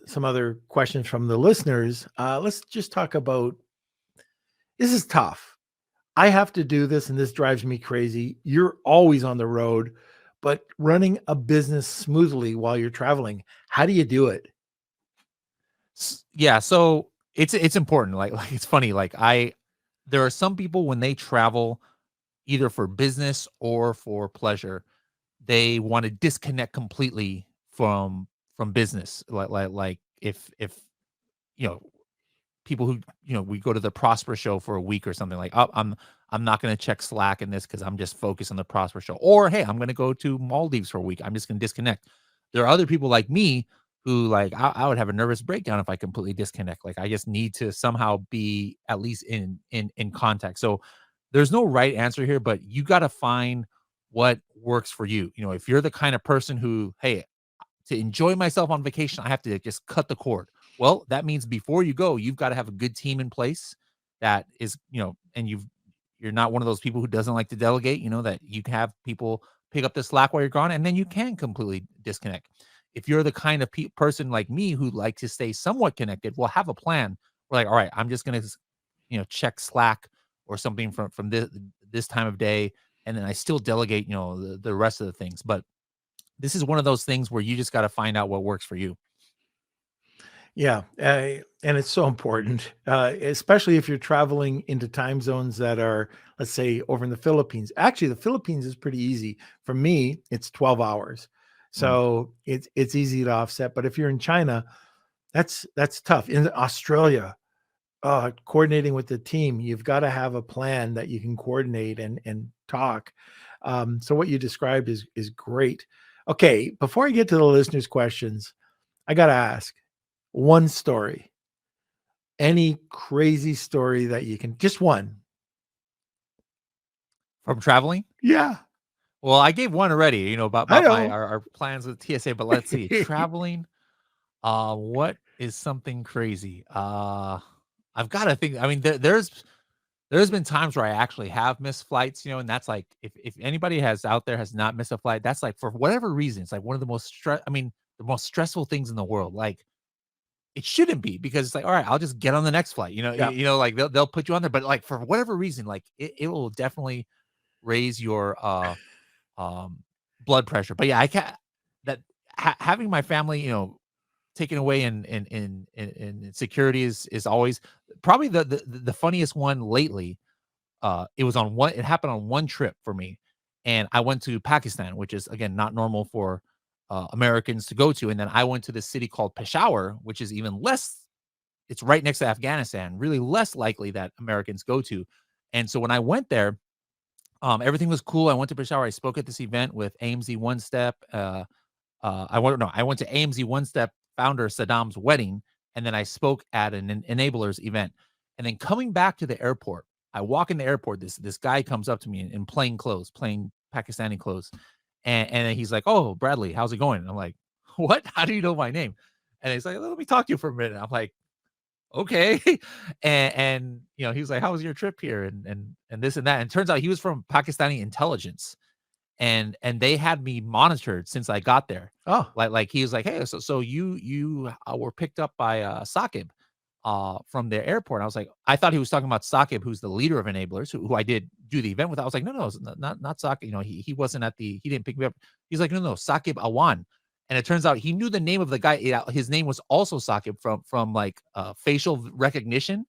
some other questions from the listeners, let's just talk about, this is tough. I have to do this and this drives me crazy. You're always on the road, but running a business smoothly while you're traveling, how do you do it? Yeah, so it's important. Like it's funny. Like there are some people when they travel, either for business or for pleasure, they want to disconnect completely from business. Like if people who we go to the Prosper show for a week or something, like, oh, I'm not going to check Slack in this because I'm just focused on the Prosper show. Or hey, I'm going to go to Maldives for a week. I'm just going to disconnect. There are other people like me who like I would have a nervous breakdown if I completely disconnect. Like I just need to somehow be at least in contact. So there's no right answer here, but you got to find what works for you. You know, if you're the kind of person who, hey, to enjoy myself on vacation, I have to just cut the cord. Well, that means before you go, you've got to have a good team in place that is, and you're not one of those people who doesn't like to delegate, that you can have people pick up the slack while you're gone, and then you can completely disconnect. If you're the kind of person like me who like to stay somewhat connected, we'll have a plan. We're like, all right, I'm just going to, check Slack or something from this time of day. And then I still delegate, the rest of the things. But this is one of those things where you just got to find out what works for you. Yeah, and it's so important, especially if you're traveling into time zones that are, let's say, over in the Philippines. Actually, the Philippines is pretty easy. For me, it's 12 hours. So it's easy to offset. But if you're in China, that's tough. In Australia, coordinating with the team, you've got to have a plan that you can coordinate and talk. So what you described is great. Okay, before I get to the listeners' questions, I got to ask one story. Any crazy story that you can, just one. From traveling? Yeah. Well, I gave one already, about I know. our plans with TSA, but let's see. Traveling. What is something crazy? I've got to think. I mean, there's been times where I actually have missed flights, and that's like, if anybody has not missed a flight, that's like, for whatever reason, it's like one of the most the most stressful things in the world. Like, it shouldn't be, because it's like, all right, I'll just get on the next flight. Yeah. Like they'll put you on there, but like for whatever reason, like it will definitely raise your blood pressure. But yeah, I can't that having my family, taken away in security is always probably the funniest one lately. It happened on one trip for me, and I went to Pakistan, which is, again, not normal for Americans to go to. And then I went to this city called Peshawar, which is even less. It's right next to Afghanistan, really less likely that Americans go to. And so when I went there, everything was cool. I went to Peshawar. I spoke at this event with AMZ One Step. I went to AMZ One Step founder Saddam's wedding, and then I spoke at an enablers event. And then coming back to the airport, I walk in the airport. This guy comes up to me in plain Pakistani clothes, and he's like, "Oh, Bradley, how's it going?" And I'm like, "What? How do you know my name?" And he's like, "Let me talk to you for a minute." I'm like, "Okay." and he was like, "How was your trip here?" And this and that. And it turns out he was from Pakistani intelligence, and they had me monitored since I got there. Oh, Like he was like, "Hey, so you were picked up by Saqib from the airport." And I was like, I thought he was talking about Saqib, who's the leader of enablers, who I did do the event with. I was like, no, it's not Saqib. He wasn't he didn't pick me up. He's like, no, Saqib Awan. And it turns out he knew the name of the guy. His name was also Saqib from like facial recognition.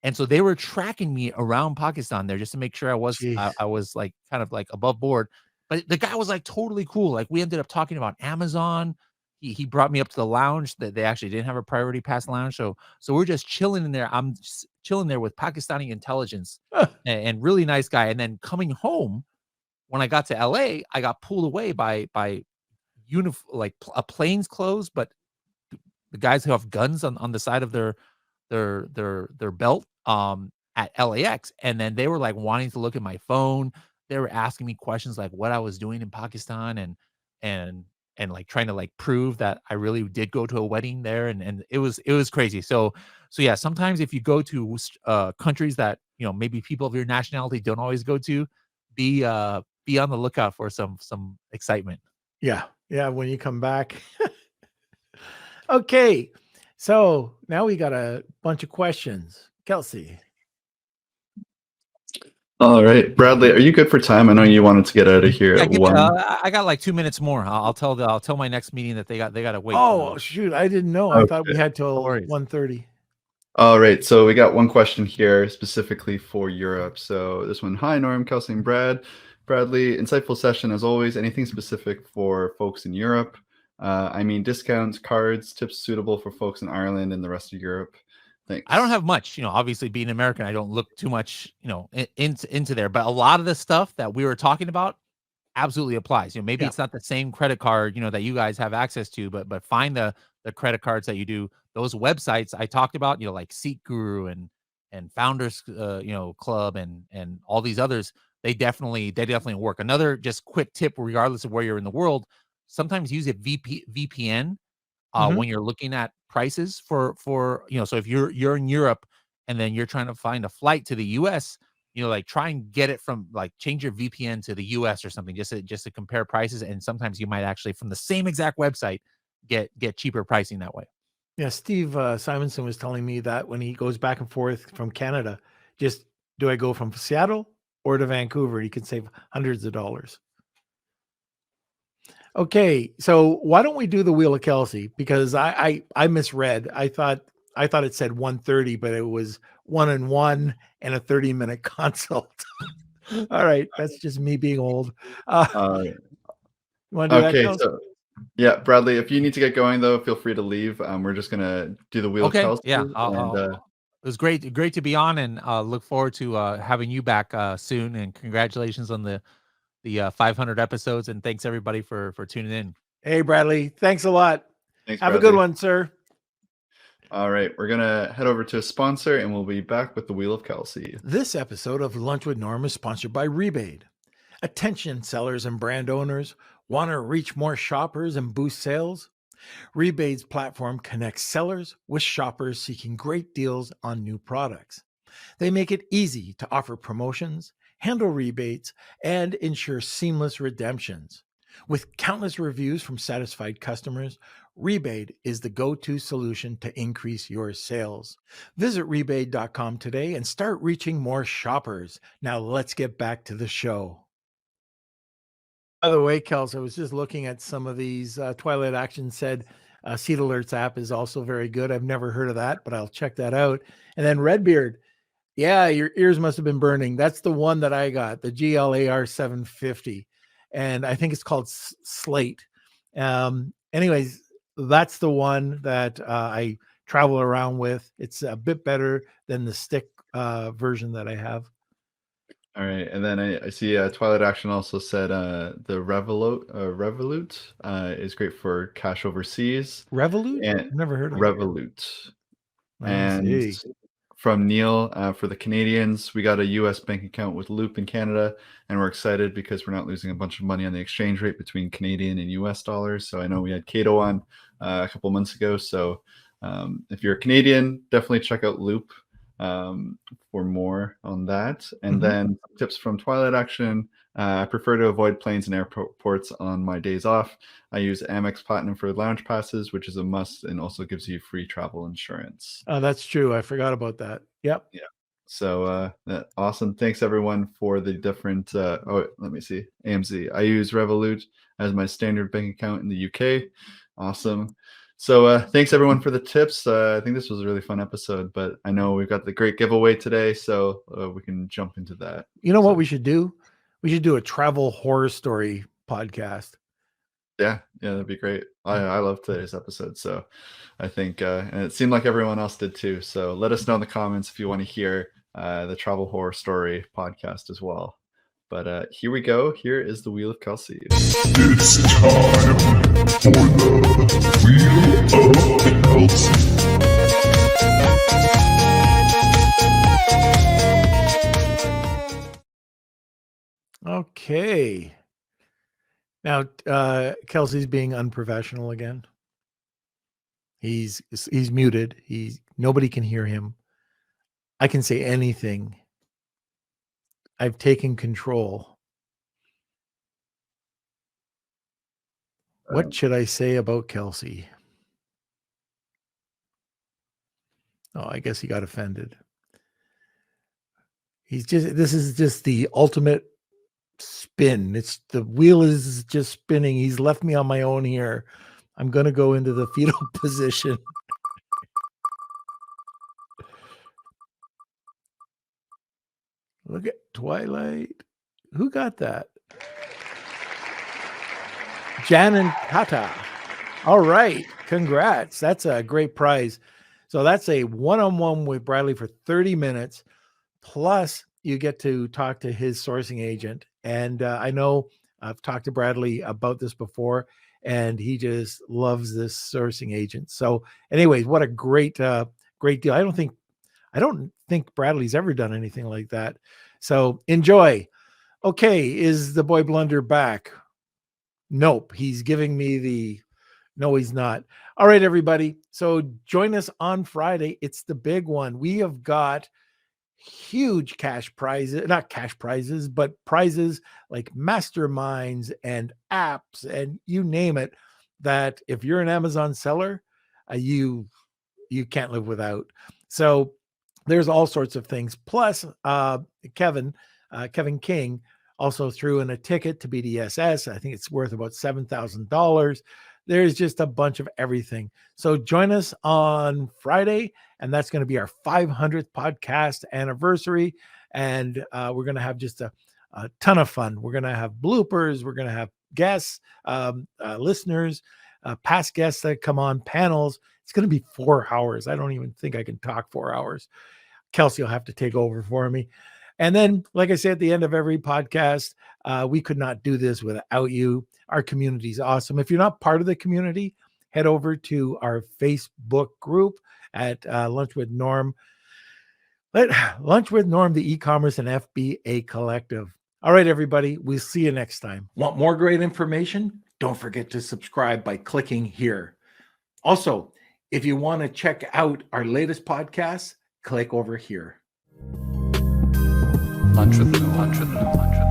And so they were tracking me around Pakistan there just to make sure I was like kind of like above board. But the guy was like totally cool. Like, we ended up talking about Amazon. He brought me up to the lounge that they actually didn't have a priority pass lounge. So we're just chilling in there. I'm just chilling there with Pakistani intelligence, and really nice guy. And then coming home, when I got to LA, I got pulled away by a plain's clothes, but the guys who have guns on the side of their belt at LAX. And then they were like wanting to look at my phone. They were asking me questions like what I was doing in Pakistan, and like trying to like prove that I really did go to a wedding there. And it was crazy. So yeah, sometimes if you go to countries that, maybe people of your nationality don't always go to, be on the lookout for some excitement. yeah. When you come back. Okay. So now we got a bunch of questions. Kelsey. All right, Bradley, are you good for time? I know you wanted to get out of here at 1. I got like 2 minutes more. I'll tell my next meeting that they got to wait. Oh, shoot. I didn't know. I thought we had till 1:30. All right, so we got one question here specifically for Europe. So this one: hi, Norm, Kelsey, and Bradley, insightful session as always. Anything specific for folks in Europe? I mean, discounts, cards, tips suitable for folks in Ireland and the rest of Europe. Thanks. I don't have much, obviously being American, I don't look too much, into there, but a lot of the stuff that we were talking about absolutely applies. Maybe it's not the same credit card, that you guys have access to, but find the credit cards that you do. Those websites I talked about, like Seat Guru and Founders Club and all these others, they definitely work. Another just quick tip, regardless of where you're in the world, sometimes use a VPN when you're looking at prices for so if you're in Europe and then you're trying to find a flight to the US, like try and get it from, like, change your VPN to the US or something, just to compare prices. And sometimes you might actually, from the same exact website, get cheaper pricing that way. Yeah, Steve Simonson was telling me that when he goes back and forth from Canada, just do I go from Seattle or to Vancouver? He can save hundreds of dollars. Okay, so why don't we do the Wheel of Kelsey? Because I misread. I thought it said 130, but it was 1-on-1 and a 30-minute consult. All right, that's just me being old. You want to do that, Okay, Kelsey? so yeah, Bradley, if you need to get going though, feel free to leave. We're just gonna do the Wheel of Okay, Kelsey. yeah. And It was great to be on, and look forward to having you back soon. And congratulations on the 500 episodes, and thanks everybody for tuning in. Hey, Bradley, thanks a lot. thanks, Have a Bradley. good one, sir. All right, we're gonna head over to a sponsor, and we'll be back with the Wheel of Kelsey. This episode of Lunch with Norm is sponsored by Rebate. Attention sellers and brand owners, want to reach more shoppers and boost sales? Rebate's platform connects sellers with shoppers seeking great deals on new products. They make it easy to offer promotions, handle rebates, and ensure seamless redemptions. With countless reviews from satisfied customers, Rebate is the go-to solution to increase your sales. Visit rebate.com today and start reaching more shoppers. Now let's get back to the show. By the way, Kels, I was just looking at some of these. Twilight Action said Seed Alerts app is also very good. I've never heard of that, but I'll check that out. And then Redbeard, yeah, your ears must have been burning. That's the one that I got, the GLAR 750. And I think it's called Slate. Anyways, that's the one that I travel around with. It's a bit better than the stick version that I have. All right, and then I see Twilight Action also said the Revolut is great for cash overseas. Revolut? And I've never heard of it. Revolut. And see. from Neil, for the Canadians, we got a US bank account with Loop in Canada, and we're excited because we're not losing a bunch of money on the exchange rate between Canadian and US dollars. So I know we had Cato on a couple months ago. So if you're a Canadian, definitely check out Loop for more on that. And then tips from Twilight Action. I prefer to avoid planes and airports on my days off. I use Amex Platinum for lounge passes, which is a must and also gives you free travel insurance. Oh, that's true. I forgot about that. Yep. Yeah. So awesome. Thanks everyone for the different let me see. AMZ. I use Revolut as my standard bank account in the UK. Awesome. So thanks everyone for the tips. I think this was a really fun episode, but I know we've got the great giveaway today, so we can jump into that. You know what we should do? We should do a travel horror story podcast. Yeah, that'd be great. I love today's episode, so I think and it seemed like everyone else did too. So let us know in the comments if you want to hear the travel horror story podcast as well. But here we go. Here is the Wheel of Kelsey. It's time for the Wheel of Kelsey. Okay. Now, Kelsey's being unprofessional again. He's muted. Nobody can hear him. I can say anything. I've taken control. What should I say about Kelsey? Oh, I guess he got offended. This is just the ultimate spin. The wheel is just spinning. He's left me on my own here. I'm going to go into the fetal position. Look at Twilight. Who got that? Jan and Tata. All right. Congrats. That's a great prize. So that's a one-on-one with Bradley for 30 minutes. Plus, you get to talk to his sourcing agent. And I know I've talked to Bradley about this before, and he just loves this sourcing agent. So anyways, what a great deal. I don't think I don't think Bradley's ever done anything like that. So enjoy. Okay, is the boy Blunder back? Nope, he's giving me the no, he's not. All right, everybody. So join us on Friday. It's the big one. We have got huge cash prizes, not cash prizes, but prizes like masterminds and apps and you name it, that if you're an Amazon seller, you can't live without. So there's all sorts of things. Plus, Kevin King also threw in a ticket to BDSS. I think it's worth about $7,000. There's just a bunch of everything. So join us on Friday, and that's going to be our 500th podcast anniversary. And we're going to have just a ton of fun. We're going to have bloopers. We're going to have guests, listeners, past guests that come on, panels. It's going to be 4 hours. I don't even think I can talk 4 hours. Kelsey will have to take over for me. And then, like I said, at the end of every podcast, we could not do this without you. Our community is awesome. If you're not part of the community, head over to our Facebook group at Lunch with Norm. Lunch with Norm, the e-commerce and FBA collective. All right, everybody. We'll see you next time. Want more great information? Don't forget to subscribe by clicking here. Also, if you want to check out our latest podcasts, click over here. Lunch with Norm.